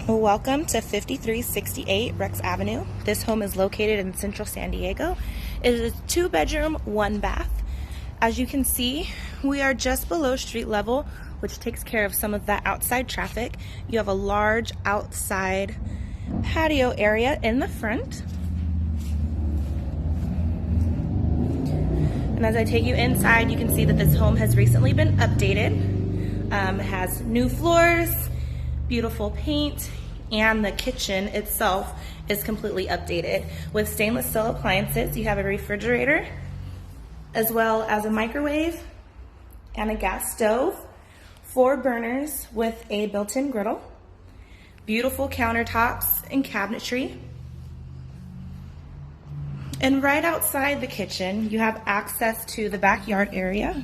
Welcome to 5368 Rex Avenue. This home is located in central San Diego. It is a 2-bedroom, 1 bath. As you can see, we are just below street level, which takes care of some of that outside traffic. You have a large outside patio area in the front. And as I take you inside, you can see that this home has recently been updated. It has new floors, beautiful paint, and the kitchen itself is completely updated with stainless steel appliances. You have a refrigerator as well as a microwave and a gas stove, 4 burners with a built-in griddle, beautiful countertops and cabinetry. And right outside the kitchen, you have access to the backyard area.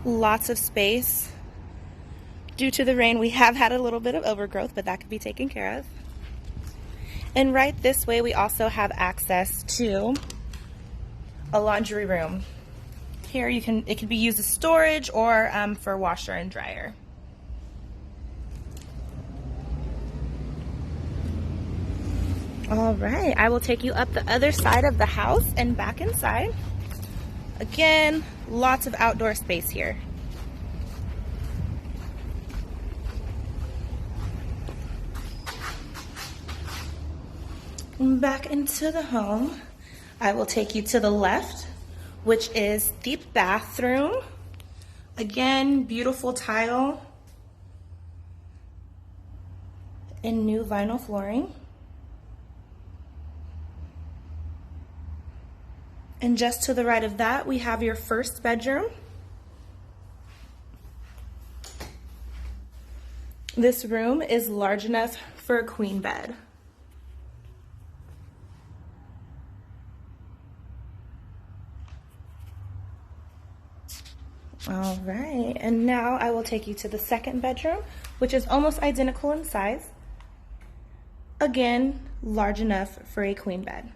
Lots of space. Due to the rain, we have had a little bit of overgrowth, but that could be taken care of. And right this way, we also have access to a laundry room. Here it can be used as storage or for washer and dryer. All right, I will take you up the other side of the house and back inside. Again, lots of outdoor space here. Back into the home, I will take you to the left, which is the bathroom. Again, beautiful tile and new vinyl flooring. And just to the right of that, we have your first bedroom. This room is large enough for a queen bed. All right, and now I will take you to the second bedroom, which is almost identical in size. Again, large enough for a queen bed.